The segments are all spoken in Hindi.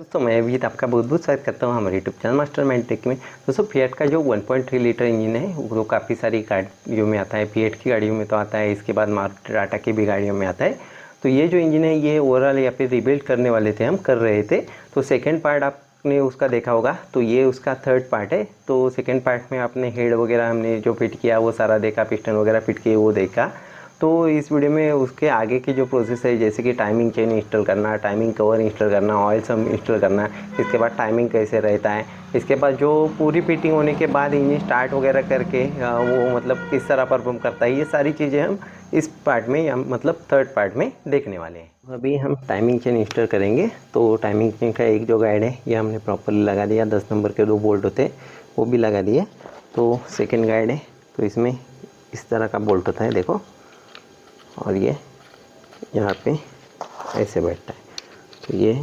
दोस्तों मैं अभिजीत आपका बहुत बहुत स्वागत करता हूं हमारे यूट्यूब चैनल मास्टरमाइंड टेक में। दोस्तों फिएट का जो 1.3 लीटर इंजन है वो काफ़ी सारी गाड़ियों में आता है। फिएट की गाड़ियों में तो आता है, इसके बाद मारुति टाटा की भी गाड़ियों में आता है। तो ये जो इंजन है ये ओवरऑल यहाँ पे रिबिल्ड करने वाले थे, हम कर रहे थे। तो सेकेंड पार्ट आपने उसका देखा होगा, तो ये उसका थर्ड पार्ट है। तो सेकेंड पार्ट में आपने हेड वगैरह हमने जो फिट किया वो सारा देखा, पिस्टन वगैरह फिट किए वो देखा। तो इस वीडियो में उसके आगे की जो प्रोसेस है, जैसे कि टाइमिंग चेन इंस्टॉल करना, टाइमिंग कवर इंस्टॉल करना, ऑयल सम इंस्टॉल करना, इसके बाद टाइमिंग कैसे रहता है, इसके बाद जो पूरी फिटिंग होने के बाद इंजन स्टार्ट वगैरह करके वो मतलब किस तरह परफॉर्म करता है, ये सारी चीज़ें हम इस पार्ट में या मतलब थर्ड पार्ट में देखने वाले हैं। अभी हम टाइमिंग चेन इंस्टॉल करेंगे। तो टाइमिंग चेन का एक जो गाइड है ये हमने प्रॉपरली लगा दिया, 10 नंबर के 2 बोल्ट होते हैं वो भी लगा दिए। तो सेकेंड गाइड है, तो इसमें इस तरह का बोल्ट होता है देखो, और ये यहाँ पे ऐसे बैठता है। तो ये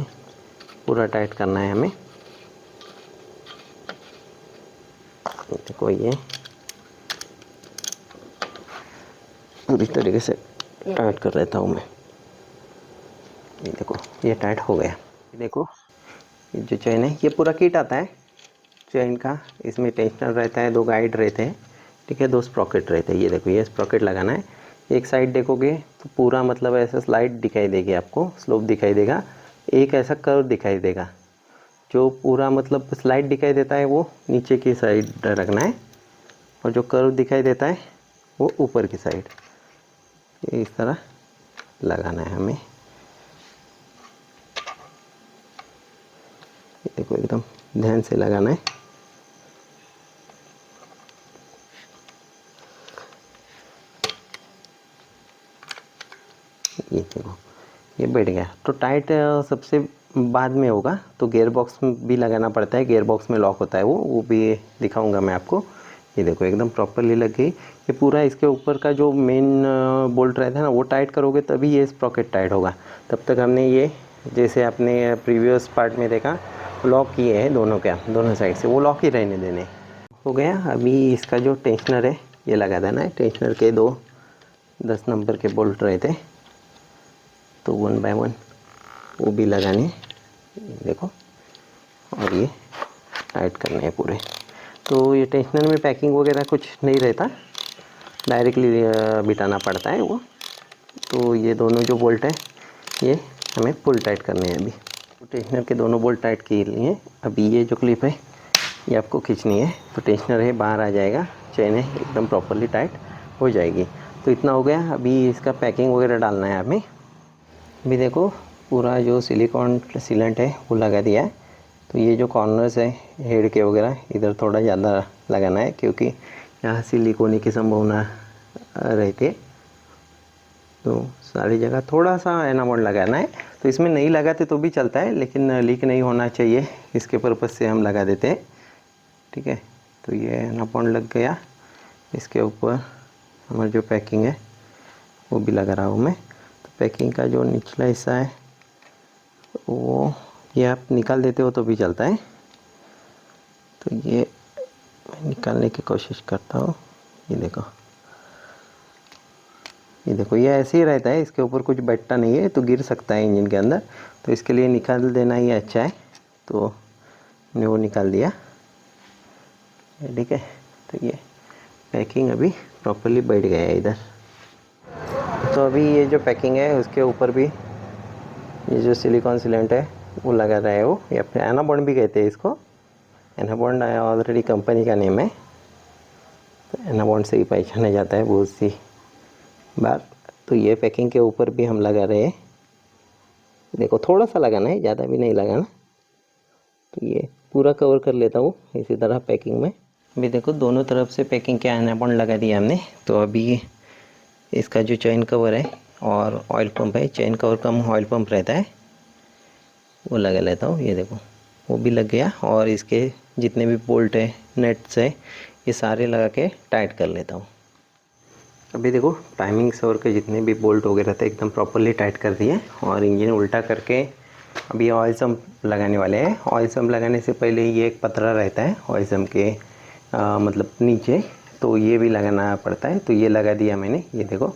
पूरा टाइट करना है हमें। देखो ये पूरी तरीके से टाइट कर लेता हूँ मैं। ये देखो ये टाइट हो गया। ये देखो ये जो चेन है ये पूरा किट आता है चेन का। इसमें टेंशनर रहता है, 2 गाइड रहते हैं, ठीक है, 2 स्प्रॉकेट रहते हैं। ये देखो ये स्प्रॉकेट लगाना है। एक साइड देखोगे तो पूरा मतलब ऐसा स्लाइड दिखाई देगी आपको, स्लोप दिखाई देगा। एक ऐसा कर्व दिखाई देगा, जो पूरा मतलब स्लाइड दिखाई देता है वो नीचे की साइड रखना है, और जो कर्व दिखाई देता है वो ऊपर की साइड। ये इस तरह लगाना है हमें। ये देखो एकदम ध्यान से लगाना है। ये देखो ये बैठ गया। तो टाइट सबसे बाद में होगा, तो गियर बॉक्स में भी लगाना पड़ता है, गियर बॉक्स में लॉक होता है वो भी दिखाऊंगा मैं आपको। ये देखो एकदम प्रॉपरली लग गई। ये पूरा इसके ऊपर का जो मेन बोल्ट रहता है ना वो टाइट करोगे तभी ये स्प्रॉकेट टाइट होगा। तब तक हमने ये जैसे आपने प्रीवियस पार्ट में देखा लॉक किए हैं दोनों साइड से, वो लॉक ही रहने देने। हो गया। अभी इसका जो टेंशनर है ये लगा देना है। टेंशनर के 2 10 नंबर के बोल्ट रहते हैं, तो 1 बाय 1 वो भी लगाने देखो, और ये टाइट करने हैं पूरे। तो ये टेंशनर में पैकिंग वगैरह कुछ नहीं रहता, डायरेक्टली बिठाना पड़ता है वो। तो ये दोनों जो बोल्ट है ये हमें फुल टाइट करने हैं। अभी तो टेंशनर के दोनों बोल्ट टाइट किए लिए। अभी ये जो क्लिप है ये आपको खींचनी है, तो टेंशनर है बाहर आ जाएगा, चेन है एकदम प्रॉपरली टाइट हो जाएगी। तो इतना हो गया। अभी इसका पैकिंग वगैरह डालना है हमें। अभी देखो पूरा जो सिलिकॉन सीलेंट है वो लगा दिया है। तो ये जो कॉर्नर्स है हेड के वगैरह इधर थोड़ा ज़्यादा लगाना है, क्योंकि यहाँ सिलीक होने की संभावना रहती है। तो सारी जगह थोड़ा सा एनामोंड लगाना है। तो इसमें नहीं लगाते तो भी चलता है, लेकिन लीक नहीं होना चाहिए इसके पर्पज़ से हम लगा देते हैं, ठीक है। तो ये एनामोंड लग गया। इसके ऊपर हमारी जो पैकिंग है वो भी लगा रहा हूँ मैं। पैकिंग का जो निचला हिस्सा है वो ये आप निकाल देते हो तो भी चलता है। तो ये मैं निकालने की कोशिश करता हूँ। ये देखो ये ऐसे ही रहता है, इसके ऊपर कुछ बैठता नहीं है, तो गिर सकता है इंजन के अंदर। तो इसके लिए निकाल देना ही अच्छा है। तो मैंने वो निकाल दिया, ठीक है। तो ये पैकिंग अभी प्रॉपरली बैठ गया है इधर। तो अभी ये जो पैकिंग है उसके ऊपर भी ये जो सिलिकॉन सीलेंट है वो लगा रहा है। वो ये अपने एनाबॉन्ड भी कहते हैं इसको। एनाबॉन्ड ऑलरेडी कंपनी का नेम है, तो एनाबॉन्ड से ही पहचाना जाता है बहुत सी बार। तो ये पैकिंग के ऊपर भी हम लगा रहे हैं। देखो थोड़ा सा लगाना है, ज़्यादा भी नहीं लगाना। तो ये पूरा कवर कर लेता हूँ इसी तरह पैकिंग में। अभी देखो दोनों तरफ से पैकिंग के एनाबॉन्ड लगा दिया हमने। तो अभी इसका जो चेन कवर है और ऑयल पंप है, चेन कवर कम ऑयल पंप रहता है, वो लगा लेता हूँ। ये देखो वो भी लग गया। और इसके जितने भी बोल्ट है नट्स है ये सारे लगा के टाइट कर लेता हूँ। अभी देखो टाइमिंग सवर के जितने भी बोल्ट वगैरह थे एकदम प्रॉपरली टाइट कर दिए, और इंजन उल्टा करके अभी ऑयल सम्प लगाने वाले हैं। ऑयल सम्प लगाने से पहले ये एक पतरा रहता है ऑयल सम्प के मतलब नीचे, तो ये भी लगाना पड़ता है। तो ये लगा दिया मैंने। ये देखो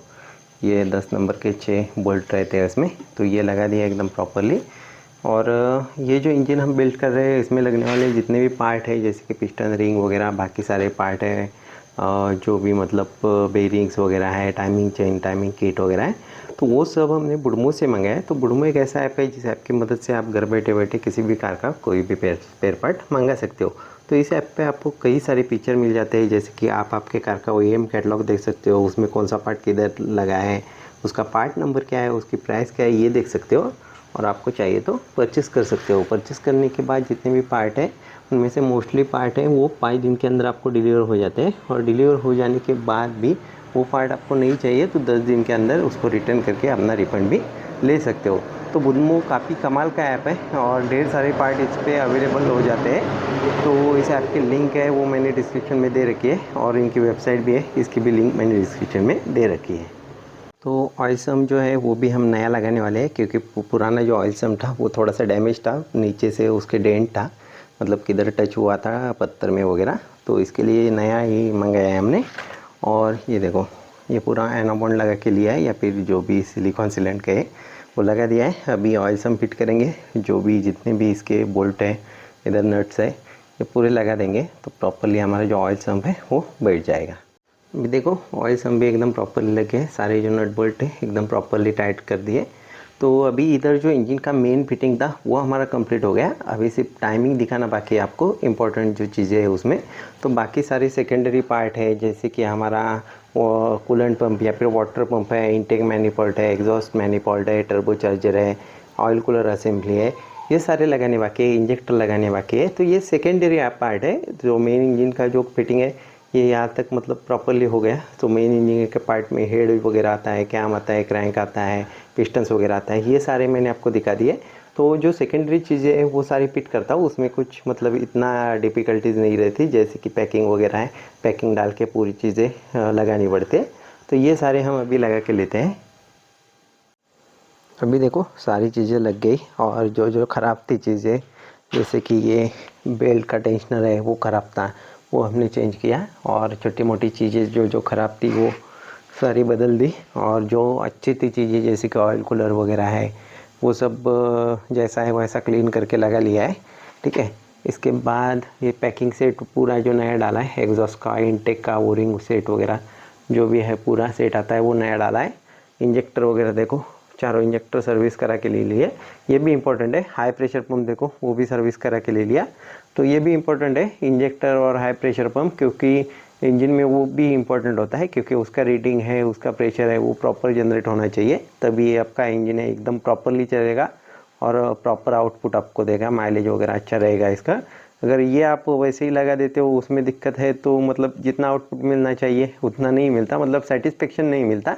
ये 10 नंबर के 6 बोल्ट रहते हैं इसमें, तो ये लगा दिया एकदम प्रॉपरली। और ये जो इंजन हम बिल्ड कर रहे हैं इसमें लगने वाले जितने भी पार्ट है जैसे कि पिस्टन रिंग वगैरह बाकी सारे पार्ट है, जो भी मतलब बेरिंग्स वगैरह है, टाइमिंग चेन, टाइमिंग किट वगैरह है, तो वो सब हमने बुडमो से मंगाया है। तो बुडमो एक ऐसा ऐप है जिस ऐप की मदद से आप घर बैठे बैठे किसी भी कार का कोई भी स्पेयर पार्ट मंगा सकते हो। तो इस ऐप पे आपको कई सारे फीचर मिल जाते हैं, जैसे कि आप आपके कार का OEM कैटलॉग देख सकते हो, उसमें कौन सा पार्ट किधर लगा है, उसका पार्ट नंबर क्या है, उसकी प्राइस क्या है, ये देख सकते हो। और आपको चाहिए तो परचेस कर सकते हो। परचेस करने के बाद जितने भी पार्ट है उनमें से मोस्टली पार्ट है वो 5 दिन के अंदर आपको डिलीवर हो जाते हैं, और डिलीवर हो जाने के बाद भी वो पार्ट आपको नहीं चाहिए तो 10 दिन के अंदर उसको रिटर्न करके अपना रिफंड भी ले सकते हो। तो बुडमो काफ़ी कमाल का ऐप है और ढेर सारे पार्ट इस पर अवेलेबल हो जाते हैं। तो इस ऐप की लिंक है वो मैंने डिस्क्रिप्शन में दे रखी है, और इनकी वेबसाइट भी है, इसकी भी लिंक मैंने डिस्क्रिप्शन में दे रखी है। तो ऑयल सम जो है वो भी हम नया लगाने वाले हैं, क्योंकि पुराना जो ऑयल सम था वो थोड़ा सा डैमेज था, नीचे से उसके डेंट था, मतलब किधर टच हुआ था पत्थर में वगैरह, तो इसके लिए नया ही मंगाया है हमने। और ये देखो ये पूरा एनाबॉन्ड लगा के लिया है, या फिर जो भी सिलिकॉन सीलेंट का है वो लगा दिया है। अभी ऑयल सम फिट करेंगे, जो भी जितने भी इसके बोल्ट है, इधर नट्स है, ये पूरे लगा देंगे तो प्रॉपरली हमारा जो ऑयल सम है वो बैठ जाएगा। अभी देखो ऑयल सम भी एकदम प्रॉपरली लगे हैं, सारे जो नट बोल्ट है एकदम प्रॉपरली टाइट कर दिए। तो अभी इधर जो इंजन का मेन फिटिंग था वो हमारा कंप्लीट हो गया, अभी सिर्फ टाइमिंग दिखाना बाकी है आपको, इंपॉर्टेंट जो चीज़ें है उसमें। तो बाकी सारी सेकेंडरी पार्ट है, जैसे कि हमारा कूलेंट पंप या फिर वाटर पंप है, इनटेक मैनिफोल्ड है, एग्जॉस्ट मैनिफोल्ड है, टर्बो चार्जर है, ऑयल कूलर असेंबली है, ये सारे लगाने बाकी है, इंजेक्टर लगाने बाकी है। तो ये सेकेंडरी पार्ट है, जो मेन इंजन का जो फिटिंग है ये यहाँ तक मतलब प्रॉपरली हो गया। तो मेन इंजन के पार्ट में हेड वगैरह आता है, कैम आता है, क्रैंक आता है, पिस्टन्स वगैरह आता है, ये सारे मैंने आपको दिखा दिए। तो जो सेकेंडरी चीज़ें हैं वो सारी फिट करता हूँ, उसमें कुछ मतलब इतना डिफ़िकल्टीज नहीं रहती, जैसे कि पैकिंग वगैरह है, पैकिंग डाल के पूरी चीज़ें लगानी पड़ती है। तो ये सारे हम अभी लगा के लेते हैं। अभी देखो सारी चीज़ें लग गई, और जो जो ख़राब थी चीज़ें, जैसे कि ये बेल्ट का टेंशनर है वो ख़राब था, वो हमने चेंज किया, और छोटी मोटी चीज़ें जो जो ख़राब थी वो सारी बदल दी, और जो अच्छी थी चीज़ें जैसे कि ऑयल कूलर वगैरह है वो सब जैसा है वैसा क्लीन करके लगा लिया है। ठीक है, इसके बाद ये पैकिंग सेट पूरा जो नया डाला है, एग्जॉस्ट का, इनटेक का, ओरिंग सेट वगैरह जो भी है पूरा सेट आता है वो नया डाला है। इंजेक्टर वगैरह देखो चारों इंजेक्टर सर्विस करा के ले लिए, ये भी इम्पोर्टेंट है। हाई प्रेशर पंप देखो वो भी सर्विस करा के ले लिया, तो ये भी इम्पोर्टेंट है इंजेक्टर और हाई प्रेशर पंप, क्योंकि इंजन में वो भी इम्पोर्टेंट होता है, क्योंकि उसका रीडिंग है, उसका प्रेशर है वो प्रॉपर जनरेट होना चाहिए, तभी आपका इंजन है एकदम प्रॉपरली चलेगा और प्रॉपर आउटपुट आपको देगा, माइलेज वगैरह अच्छा रहेगा इसका। अगर ये आप वैसे ही लगा देते हो उसमें दिक्कत है, तो मतलब जितना आउटपुट मिलना चाहिए उतना नहीं मिलता, मतलब सेटिस्फेक्शन नहीं मिलता।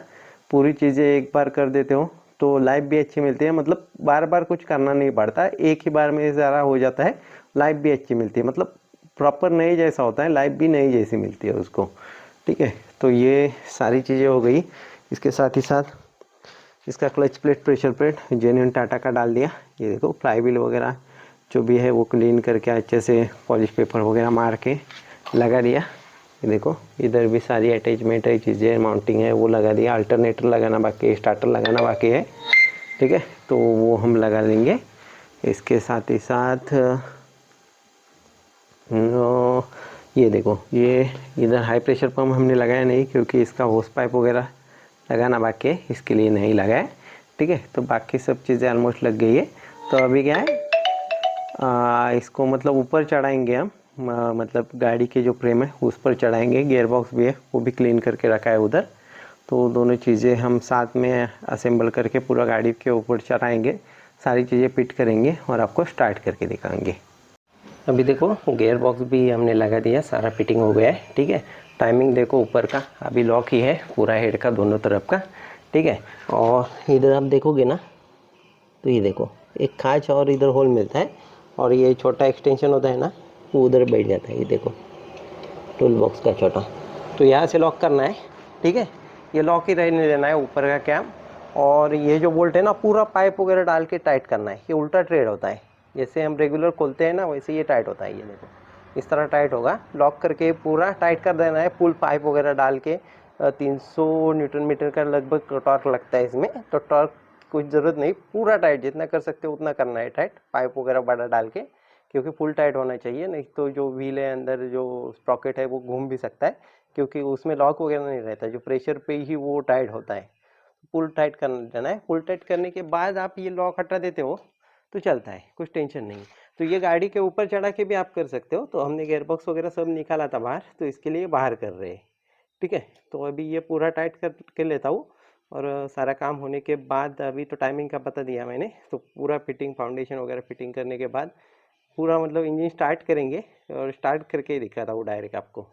पूरी चीज़ें एक बार कर देते हो तो लाइफ भी अच्छी मिलती है, मतलब बार बार कुछ करना नहीं पड़ता, एक ही बार में सारा हो जाता है, लाइफ भी अच्छी मिलती है, मतलब प्रॉपर नई जैसा होता है, लाइफ भी नई जैसी मिलती है उसको। ठीक है, तो ये सारी चीज़ें हो गई। इसके साथ ही साथ इसका clutch plate, pressure plate genuine Tata का डाल दिया। ये देखो फ्लाई व्हील वगैरह जो भी है वो क्लीन करके अच्छे से पॉलिश पेपर वगैरह मार के लगा दिया। ये देखो इधर भी सारी अटैचमेंट है, चीज़ें माउंटिंग है वो लगा दिया। अल्टरनेटर लगाना बाकी है, स्टार्टर लगाना बाकी है। ठीक है, तो वो हम लगा लेंगे। इसके साथ ही साथ ये देखो ये इधर हाई प्रेशर पंप हमने लगाया नहीं, क्योंकि इसका होस पाइप वगैरह लगाना बाकी है, इसके लिए नहीं लगाया। ठीक है, तो बाकी सब चीज़ें ऑलमोस्ट लग गई है। तो अभी क्या है, इसको मतलब ऊपर चढ़ाएंगे हम, मतलब गाड़ी की जो फ्रेम है उस पर चढ़ाएंगे। गियर बॉक्स भी है वो भी क्लीन करके रखा है उधर, तो दोनों चीज़ें हम साथ में असेंबल करके पूरा गाड़ी के ऊपर चढ़ाएंगे, सारी चीज़ें फिट करेंगे और आपको स्टार्ट करके दिखाएंगे। अभी देखो गियर बॉक्स भी हमने लगा दिया, सारा फिटिंग हो गया है। ठीक है, टाइमिंग देखो ऊपर का अभी लॉक ही है पूरा हेड का दोनों तरफ का। ठीक है, और इधर आप देखोगे ना तो ये देखो एक खाँच और इधर होल मिलता है, और ये छोटा एक्सटेंशन होता है ना वो उधर बैठ जाता है। ये देखो टूल बॉक्स का छोटा, तो यहाँ से लॉक करना है। ठीक है, ये लॉक ही रहने देना है ऊपर का कैम, और ये जो बोल्ट है ना पूरा पाइप वगैरह डाल के टाइट करना है। ये उल्टा ट्रेड होता है, जैसे हम रेगुलर खोलते हैं ना वैसे ये टाइट होता है। ये देखो इस तरह टाइट होगा, लॉक करके पूरा टाइट कर देना है, फुल पाइप वगैरह डाल के। 300 न्यूटन मीटर का लगभग टॉर्क लगता है इसमें, तो टॉर्क कुछ ज़रूरत नहीं, पूरा टाइट जितना कर सकते हो उतना करना है टाइट, पाइप वगैरह बड़ा डाल के, क्योंकि फुल टाइट होना चाहिए, नहीं तो जो व्हील है अंदर जो स्प्रॉकेट है वो घूम भी सकता है, क्योंकि उसमें लॉक वगैरह नहीं रहता, जो प्रेशर पे ही वो टाइट होता है। फुल टाइट कर देना है। फुल टाइट करने के बाद आप ये लॉक हटा देते हो तो चलता है, कुछ टेंशन नहीं। तो ये गाड़ी के ऊपर चढ़ा के भी आप कर सकते हो। तो हमने गेयर बॉक्स वगैरह सब निकाला था बाहर, तो इसके लिए बाहर कर रहे हैं। ठीक है, तो अभी ये पूरा टाइट कर लेता हूँ, और सारा काम होने के बाद, अभी तो टाइमिंग का बता दिया मैंने, तो पूरा फिटिंग फाउंडेशन वगैरह फिटिंग करने के बाद पूरा मतलब इंजन स्टार्ट करेंगे, और स्टार्ट करके ही दिखाता हूँ डायरेक्ट आपको।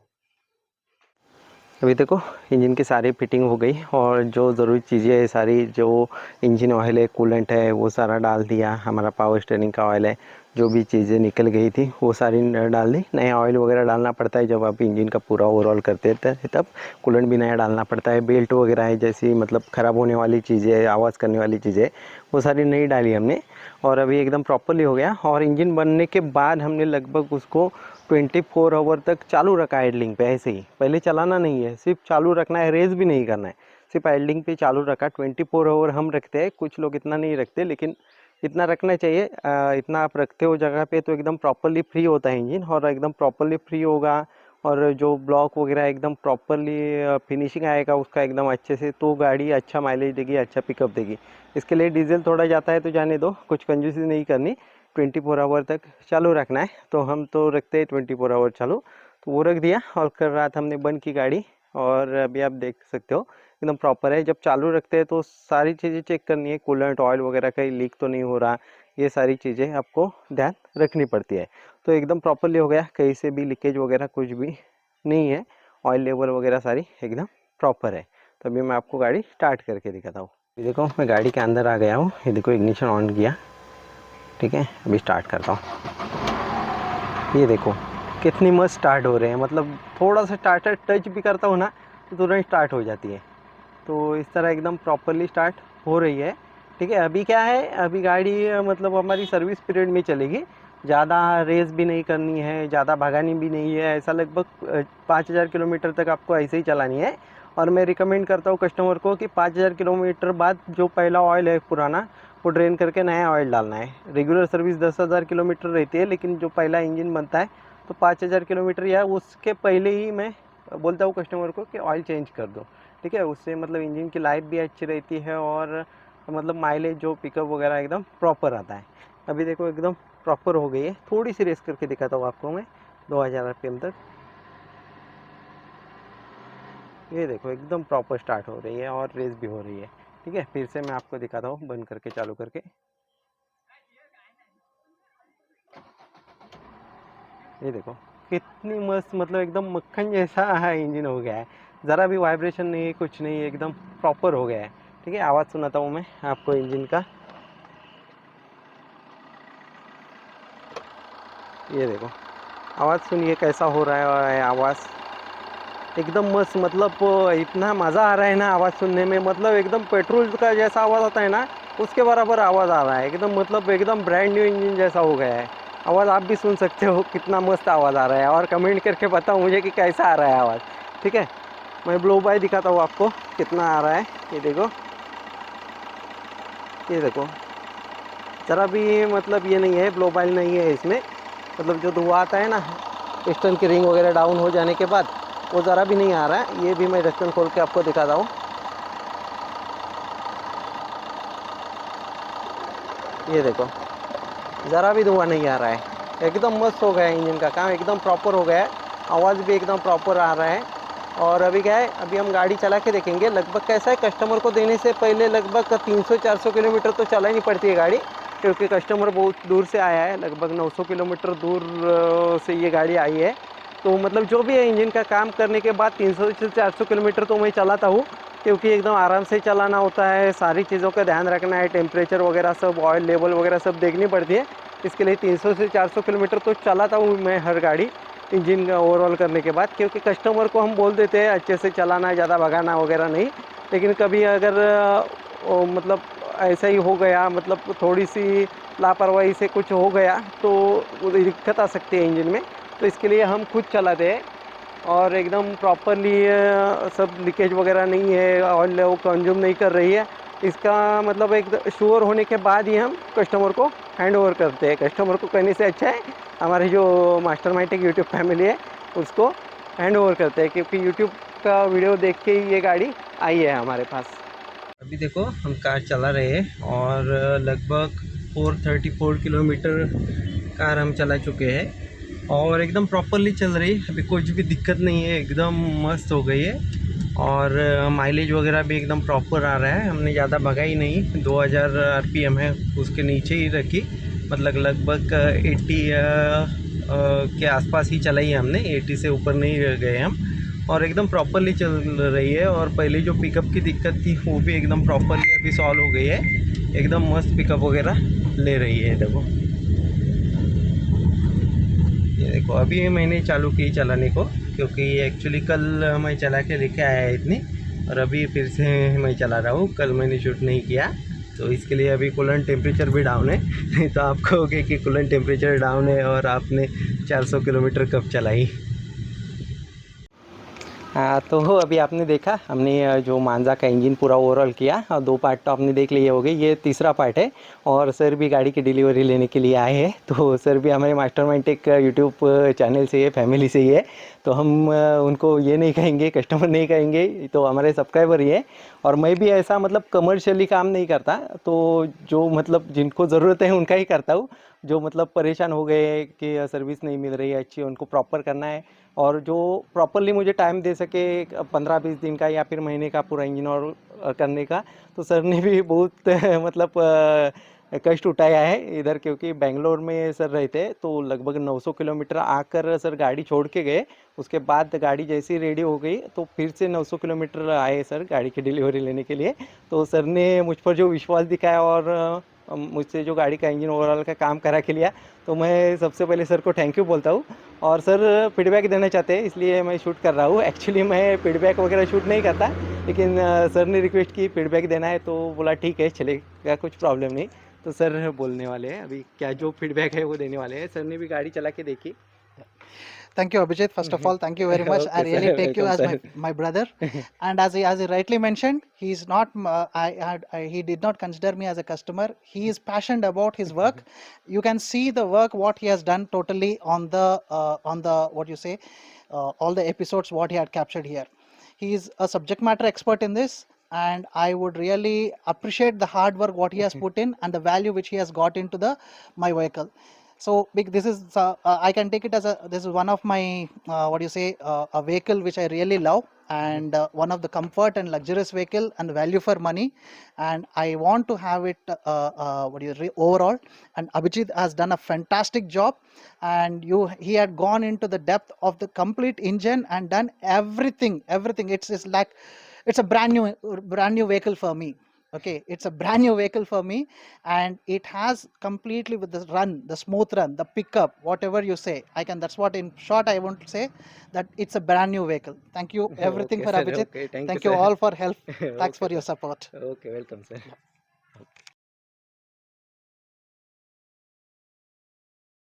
अभी देखो इंजन की सारी फिटिंग हो गई, और जो ज़रूरी चीज़ें है सारी, जो इंजन ऑयल है, कूलेंट है, वो सारा डाल दिया। हमारा पावर स्टीयरिंग का ऑयल है, जो भी चीज़ें निकल गई थी वो सारी डाल दी। नया ऑयल वगैरह डालना पड़ता है जब आप इंजन का पूरा ओवरऑल करते हैं, तब कूलेंट भी नया डालना पड़ता है। बेल्ट वगैरह है, जैसी मतलब ख़राब होने वाली चीज़ें, आवाज़ करने वाली चीज़ें, वो सारी नहीं डाली हमने। और अभी एकदम प्रॉपरली हो गया। और इंजन बनने के बाद हमने लगभग उसको 24 आवर तक चालू रखा है आइडलिंग पे, ऐसे ही। पहले चलाना नहीं है, सिर्फ चालू रखना है, रेस भी नहीं करना है, सिर्फ आइडलिंग पे चालू रखा। 24 आवर हम रखते हैं, कुछ लोग इतना नहीं रखते, लेकिन इतना रखना चाहिए। इतना आप रखते हो जगह पे तो एकदम प्रॉपरली फ्री होता है इंजन, और एकदम प्रॉपरली फ्री होगा, और जो ब्लॉक वगैरह एकदम प्रॉपरली फिनिशिंग आएगा उसका एकदम अच्छे से, तो गाड़ी अच्छा माइलेज देगी, अच्छा पिकअप देगी। इसके लिए डीजल थोड़ा जाता है तो जाने दो, कुछ कंजूसी नहीं करनी, 24 आवर तक चालू रखना है। तो हम तो रखते हैं 24 आवर चालू, तो वो रख दिया। और कल रात हमने बंद की गाड़ी, और अभी आप देख सकते हो एकदम प्रॉपर है। जब चालू रखते हैं तो सारी चीज़ें चेक करनी है, कूलेंट ऑयल वगैरह कहीं लीक तो नहीं हो रहा, ये सारी चीज़ें आपको ध्यान रखनी पड़ती है। तो एकदम प्रॉपरली हो गया, कहीं से भी लीकेज वगैरह कुछ भी नहीं है, ऑयल लेवल वगैरह सारी एकदम प्रॉपर है। तो अभी मैं आपको गाड़ी स्टार्ट करके दिखाता हूँ। ये देखो मैं गाड़ी के अंदर आ गया हूँ, ये देखो इग्निशन ऑन किया। ठीक है, अभी स्टार्ट करता हूँ। ये देखो कितनी मस्त स्टार्ट हो रहे हैं, मतलब थोड़ा सा स्टार्टर टच भी करता हूँ ना तो तुरंत स्टार्ट हो जाती है। तो इस तरह एकदम प्रॉपरली स्टार्ट हो रही है। ठीक है, अभी क्या है, अभी गाड़ी मतलब हमारी सर्विस पीरियड में चलेगी, ज़्यादा रेस भी नहीं करनी है, ज़्यादा भगानी भी नहीं है। ऐसा लगभग 5000 किलोमीटर तक आपको ऐसे ही चलानी है। और मैं रिकमेंड करता हूँ कस्टमर को कि 5000 किलोमीटर बाद जो पहला ऑयल है पुराना, वो ड्रेन करके नया ऑयल डालना है। रेगुलर सर्विस 10,000 किलोमीटर रहती है, लेकिन जो पहला इंजन बनता है तो 5000 किलोमीटर या उसके पहले ही मैं बोलता हूँ कस्टमर को कि ऑयल चेंज कर दो। ठीक है, उससे मतलब इंजन की लाइफ भी अच्छी रहती है, और मतलब माइलेज जो पिकअप वगैरह एकदम प्रॉपर आता है। अभी देखो एकदम प्रॉपर हो गई है। थोड़ी सी रेस करके दिखाता हूँ आपको मैं 2000 RPM तक। ये देखो एकदम प्रॉपर स्टार्ट हो रही है, और रेस भी हो रही है। ठीक है, फिर से मैं आपको दिखाता हूँ बंद करके चालू करके। ये देखो कितनी मस्त, मतलब एकदम मक्खन जैसा है इंजन हो गया है, ज़रा भी वाइब्रेशन नहीं है, कुछ नहीं है, एकदम प्रॉपर हो गया है। ठीक है, आवाज़ सुनाता हूँ मैं आपको इंजन का। ये देखो आवाज़ सुनिए कैसा हो रहा है, आवाज़ एकदम मस्त, मतलब इतना मज़ा आ रहा है ना आवाज़ सुनने में, मतलब एकदम पेट्रोल का जैसा आवाज़ आता है ना उसके बराबर आवाज़ आ रहा है एकदम, मतलब एकदम ब्रांड न्यू इंजन जैसा हो गया है। आवाज़ आप भी सुन सकते हो कितना मस्त आवाज़ आ रहा है, और कमेंट करके बताओ मुझे कि कैसा आ रहा है आवाज़। ठीक है, मैं ब्लो बाय दिखाता हूँ आपको कितना आ रहा है। ये देखो, ये देखो ज़रा भी मतलब ये नहीं है, ब्लो बाय नहीं है इसमें, मतलब जो धुआं आता है ना पिस्टन की रिंग वगैरह डाउन हो जाने के बाद, वो ज़रा भी नहीं आ रहा है। ये भी मैं ढक्कन खोल के आपको दिखाता हूँ। ये देखो ज़रा भी धुआं नहीं आ रहा है, एकदम मस्त हो गया है इंजन का काम, एकदम प्रॉपर हो गया है, आवाज़ भी एकदम प्रॉपर आ रहा है। और अभी क्या है, अभी हम गाड़ी चला के देखेंगे लगभग कैसा है। कस्टमर को देने से पहले लगभग 300-400 किलोमीटर तो चलानी पड़ती है गाड़ी, क्योंकि कस्टमर बहुत दूर से आया है, लगभग 900 किलोमीटर दूर से ये गाड़ी आई है। तो मतलब जो भी है इंजन का काम करने के बाद 300 से 400 किलोमीटर तो मैं चलाता हूँ, क्योंकि एकदम आराम से चलाना होता है, सारी चीज़ों का ध्यान रखना है, टेम्परेचर वगैरह सब, ऑयल लेवल वगैरह सब देखनी पड़ती है। इसके लिए 300 से 400 किलोमीटर तो चलाता हूँ मैं हर गाड़ी इंजन का ओवरऑल करने के बाद, क्योंकि कस्टमर को हम बोल देते हैं अच्छे से चलाना है, ज़्यादा भगाना वगैरह नहीं। लेकिन कभी अगर मतलब ऐसा ही हो गया, मतलब थोड़ी सी लापरवाही से कुछ हो गया तो दिक्कत आ सकती है इंजन में। तो इसके लिए हम खुद चलाते हैं, और एकदम प्रॉपरली सब लीकेज वगैरह नहीं है, ऑयल वो कंज्यूम नहीं कर रही है, इसका मतलब एक श्योर होने के बाद ही हम कस्टमर को हैंड ओवर करते हैं। कस्टमर को करने से अच्छा है हमारे जो मास्टरमाइंड टेक यूट्यूब फैमिली है उसको हैंड ओवर करते हैं, क्योंकि यूट्यूब का वीडियो देख के ही ये गाड़ी आई है हमारे पास। अभी देखो हम कार चला रहे हैं और लगभग 434 किलोमीटर कार हम चला चुके हैं और एकदम प्रॉपरली चल रही है। अभी कुछ भी दिक्कत नहीं है, एकदम मस्त हो गई है और माइलेज वगैरह भी एकदम प्रॉपर आ रहा है। हमने ज़्यादा भगाई नहीं, 2000 आरपीएम है, उसके नीचे ही रखी, मतलब लगभग 80 के आसपास ही चलाई है हमने, 80 से ऊपर नहीं गए हम और एकदम प्रॉपरली चल रही है। और पहले जो पिकअप की दिक्कत थी वो भी एकदम प्रॉपरली अभी सॉल्व हो गई है, एकदम मस्त पिकअप वगैरह ले रही है। देखो ये देखो अभी मैंने चालू की चलाने को, क्योंकि एक्चुअली कल मैं चला के लेके आया इतनी और अभी फिर से मैं चला रहा हूँ। कल मैंने शूट नहीं किया तो इसके लिए अभी कूलेंट टेम्परेचर भी डाउन है। नहीं तो आप कहोगे कि कूलेंट टेम्परेचर डाउन है और आपने 400 किलोमीटर कब चलाई। हाँ तो अभी आपने देखा हमने जो मांजा का इंजन पूरा ओवरऑल किया और 2 पार्ट तो आपने देख लिए होंगे, ये तीसरा पार्ट है। और सर भी गाड़ी की डिलीवरी लेने के लिए आए हैं, तो सर भी हमारे मास्टरमाइंड टेक यूट्यूब चैनल से ही है, फैमिली से ही है। तो हम उनको ये नहीं कहेंगे, कस्टमर नहीं कहेंगे, तो हमारे सब्सक्राइबर ही है। और मैं भी ऐसा मतलब कमर्शियली काम नहीं करता, तो जो मतलब जिनको ज़रूरत है उनका ही करता हूँ। जो मतलब परेशान हो गए कि सर्विस नहीं मिल रही है अच्छी, उनको प्रॉपर करना है। और जो प्रॉपरली मुझे टाइम दे सके 15-20 दिन का या फिर महीने का पूरा इंजन और करने का, तो सर ने भी बहुत मतलब कष्ट उठाया है इधर, क्योंकि बेंगलोर में सर रहते तो लगभग 900 किलोमीटर आकर सर गाड़ी छोड़ के गए। उसके बाद गाड़ी जैसी रेडी हो गई तो फिर से 900 किलोमीटर आए सर गाड़ी की डिलीवरी लेने के लिए। तो सर ने मुझ पर जो विश्वास दिखाया और मुझसे जो गाड़ी का इंजन ओवरऑल का काम करा के लिया, तो मैं सबसे पहले सर को थैंक यू बोलता हूँ। और सर फीडबैक देना चाहते हैं इसलिए मैं शूट कर रहा हूँ। एक्चुअली मैं फीडबैक वगैरह शूट नहीं करता, लेकिन सर ने रिक्वेस्ट की फीडबैक देना है तो बोला ठीक है चलेगा, कुछ प्रॉब्लम नहीं। तो सर बोलने वाले हैं अभी क्या जो फीडबैक है वो देने वाले हैं। सर ने भी गाड़ी चला के देखी। Thank you, Abhijit. First of all, thank you very much. I okay really sir, take you welcome as sir. my brother. And as he rightly mentioned, he's not. He did not consider me as a customer. He is passionate about his work. You can see the work what he has done totally on the what you say, all the episodes what he had captured here. He is a subject matter expert in this. And I would really appreciate the hard work what he has put in and the value which he has got into the my vehicle. So big, this is I can take it as this is one of my what do you say, a vehicle which I really love, and one of the comfort and luxurious vehicle and value for money, and I want to have it what do you overall. And Abhijit has done a fantastic job, and he had gone into the depth of the complete engine and done everything. It's like it's a brand new vehicle for me. Okay, it's a brand new vehicle for me, and it has completely with the smooth run, the pickup, whatever you say, I can, that's what in short I want to say, that it's a brand new vehicle. Thank you everything okay for sir, Abhijit. Okay thank you Thank you sir. all for help. Thanks okay for your sir, support. Okay welcome sir.